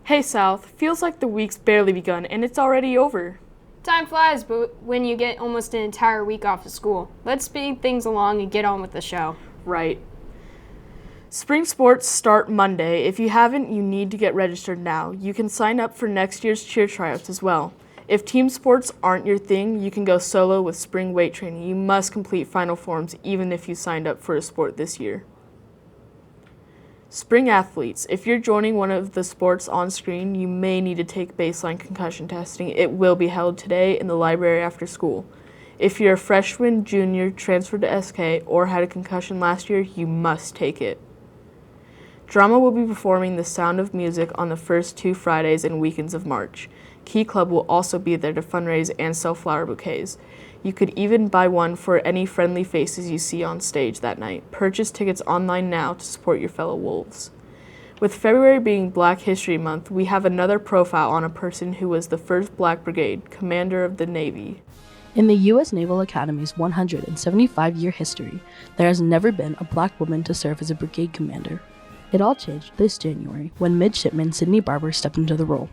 Hey South, feels like the week's barely begun and it's already over. Time flies, but when you get almost an entire week off of school. Let's speed things along and get on with the show. Right. Spring sports start Monday. If you haven't, you need to get registered now. You can sign up for next year's cheer tryouts as well. If team sports aren't your thing, you can go solo with spring weight training. You must complete final forms even if you signed up for a sport this year. Spring athletes, if you're joining one of the sports on screen, you may need to take baseline concussion testing. It will be held today in the library after school. If you're a freshman, junior, transferred to SK, or had a concussion last year, you must take it. Drama will be performing The Sound of Music on the first 2 Fridays and weekends of March. Key Club will also be there to fundraise and sell flower bouquets. You could even buy one for any friendly faces you see on stage that night. Purchase tickets online now to support your fellow Wolves. With February being Black History Month, we have another profile on a person who was the first Black Brigade, Commander of the Navy. In the U.S. Naval Academy's 175-year history, there has never been a Black woman to serve as a brigade commander. It all changed this January when Midshipman Sydney Barber stepped into the role.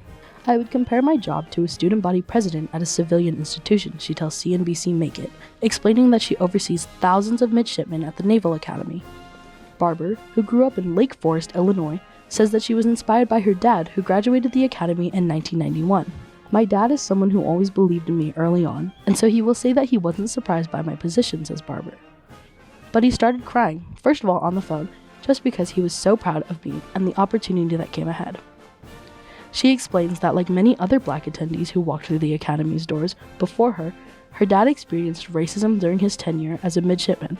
I would compare my job to a student body president at a civilian institution, she tells CNBC Make It, explaining that she oversees thousands of midshipmen at the Naval Academy. Barber, who grew up in Lake Forest, Illinois, says that she was inspired by her dad, who graduated the academy in 1991. My dad is someone who always believed in me early on, and so he will say that he wasn't surprised by my position, says Barber. But he started crying, first of all on the phone, just because he was so proud of me and the opportunity that came ahead. She explains that like many other Black attendees who walked through the Academy's doors before her, her dad experienced racism during his tenure as a midshipman.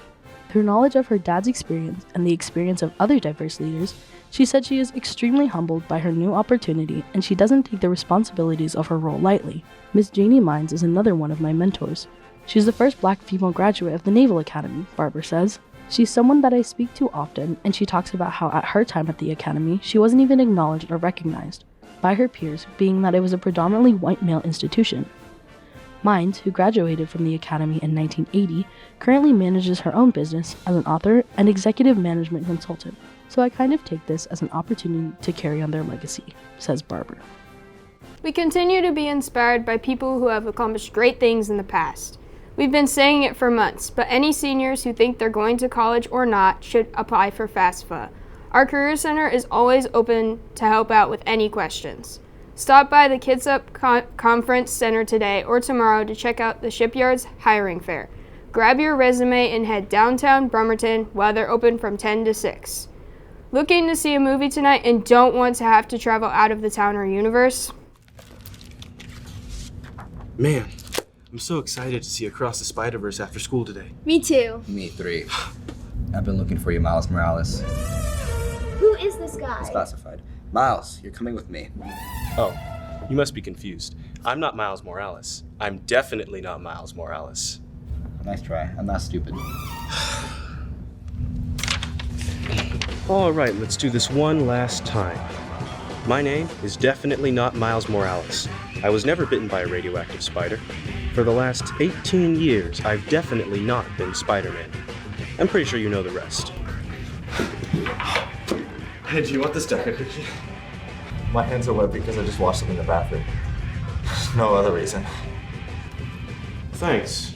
Through knowledge of her dad's experience and the experience of other diverse leaders, she said she is extremely humbled by her new opportunity and she doesn't take the responsibilities of her role lightly. Miss Janie Mines is another one of my mentors. She's the first Black female graduate of the Naval Academy, Barber says. She's someone that I speak to often, and she talks about how at her time at the Academy, she wasn't even acknowledged or recognized by her peers, being that it was a predominantly white male institution. Mines, who graduated from the Academy in 1980, currently manages her own business as an author and executive management consultant, so I kind of take this as an opportunity to carry on their legacy, says Barber. We continue to be inspired by people who have accomplished great things in the past. We've been saying it for months, but any seniors who think they're going to college or not should apply for FAFSA. Our Career Center is always open to help out with any questions. Stop by the Kids Up Conference Center today or tomorrow to check out the Shipyard's hiring fair. Grab your resume and head downtown Bremerton while they're open from 10 to 6. Looking to see a movie tonight and don't want to have to travel out of the town or universe? Man, I'm so excited to see Across the Spider-Verse after school today. Me too. Me 3. I've been looking for you, Miles Morales. Who is this guy? It's classified. Miles, you're coming with me. Oh, you must be confused. I'm not Miles Morales. I'm definitely not Miles Morales. Nice try. I'm not stupid. All right, let's do this one last time. My name is definitely not Miles Morales. I was never bitten by a radioactive spider. For the last 18 years, I've definitely not been Spider-Man. I'm pretty sure you know the rest. Hey, do you want this decoration? My hands are wet because I just washed them in the bathroom. No other reason. Thanks.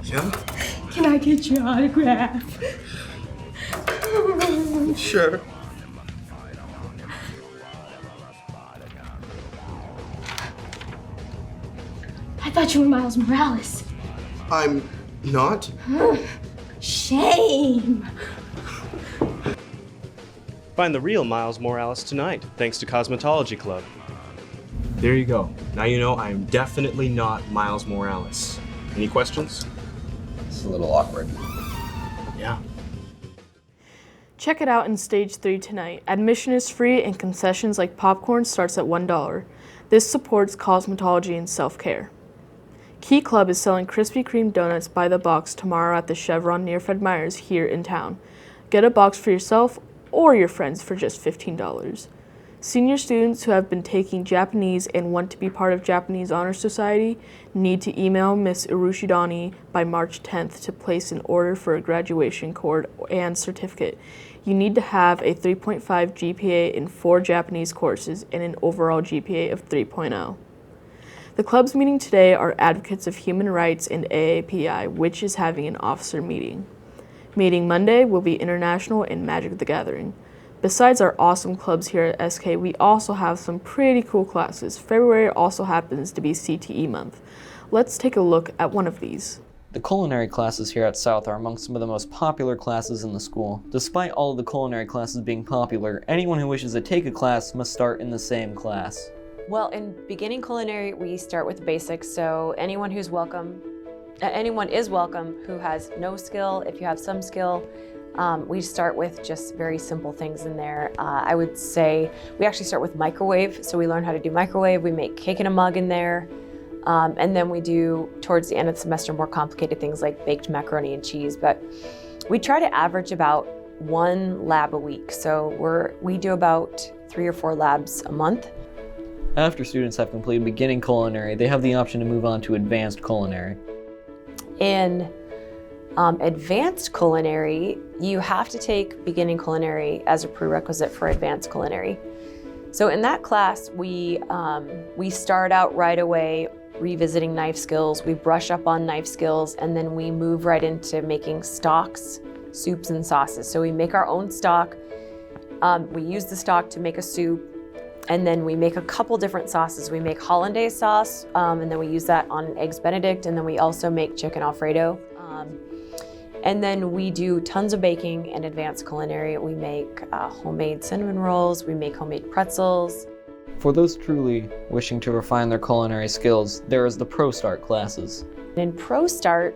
Yeah? Can I get your autograph? Sure. I thought you were Miles Morales. I'm not? Shame. Find the real Miles Morales tonight, thanks to Cosmetology Club. There you go. Now you know I am definitely not Miles Morales. Any questions? It's a little awkward. Yeah. Check it out in Stage 3 tonight. Admission is free and concessions like popcorn starts at $1. This supports Cosmetology and Self Care. Key Club is selling Krispy Kreme donuts by the box tomorrow at the Chevron near Fred Meyer's here in town. Get a box for yourself or your friends for just $15. Senior students who have been taking Japanese and want to be part of Japanese Honor Society need to email Ms. Irushidani by March 10th to place an order for a graduation cord and certificate. You need to have a 3.5 GPA in 4 Japanese courses and an overall GPA of 3.0. The clubs meeting today are Advocates of Human Rights and AAPI, which is having an officer meeting. Meeting Monday will be International and Magic the Gathering. Besides our awesome clubs here at SK, we also have some pretty cool classes. February also happens to be CTE month. Let's take a look at one of these. The culinary classes here at South are among some of the most popular classes in the school. Despite all of the culinary classes being popular, anyone who wishes to take a class must start in the same class. Well, in beginning culinary, we start with the basics, so anyone is welcome who has no skill. If you have some skill, we start with just very simple things in there. I would say we actually start with microwave, so we learn how to do microwave. We make cake in a mug in there, and then we do, towards the end of the semester, more complicated things like baked macaroni and cheese. But we try to average about 1 lab a week, so we do about 3 or 4 labs a month. After students have completed beginning culinary, they have the option to move on to advanced culinary. In advanced culinary, you have to take beginning culinary as a prerequisite for advanced culinary. So in that class, we start out right away revisiting knife skills, we brush up on knife skills, and then we move right into making stocks, soups, and sauces. So we make our own stock, we use the stock to make a soup, and then we make a couple different sauces. We make hollandaise sauce, and then we use that on eggs Benedict, and then we also make chicken Alfredo. And then we do tons of baking in advanced culinary. We make homemade cinnamon rolls, we make homemade pretzels. For those truly wishing to refine their culinary skills, there is the Pro Start classes. In Pro Start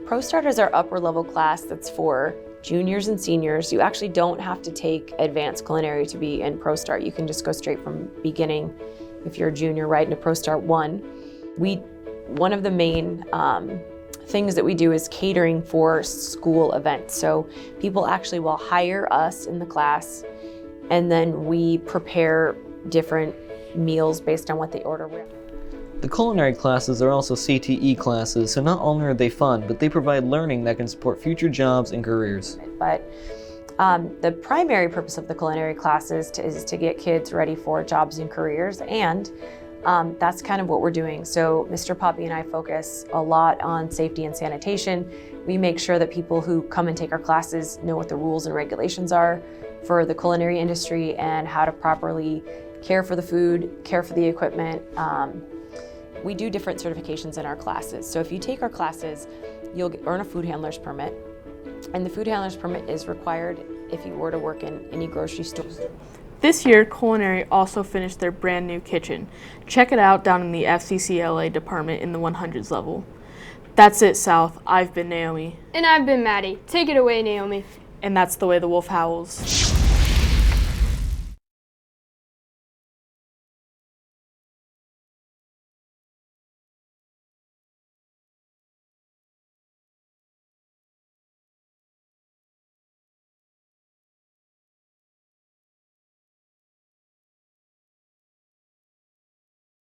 is our upper level class that's for juniors and seniors. You actually don't have to take advanced culinary to be in Pro Start. You can just go straight from beginning if you're a junior right into Pro Start 1. One of the main things that we do is catering for school events. So people actually will hire us in the class, and then we prepare different meals based on what they order. The culinary classes are also CTE classes, so not only are they fun, but they provide learning that can support future jobs and careers. But the primary purpose of the culinary classes is to get kids ready for jobs and careers, and that's kind of what we're doing. So Mr. Poppy and I focus a lot on safety and sanitation. We make sure that people who come and take our classes know what the rules and regulations are for the culinary industry and how to properly care for the food, care for the equipment. We do different certifications in our classes. So if you take our classes, you'll earn a food handler's permit. And the food handler's permit is required if you were to work in any grocery store. This year, culinary also finished their brand new kitchen. Check it out down in the FCCLA department in the 100s level. That's it, South. I've been Naomi. And I've been Maddie. Take it away, Naomi. And that's the way the wolf howls.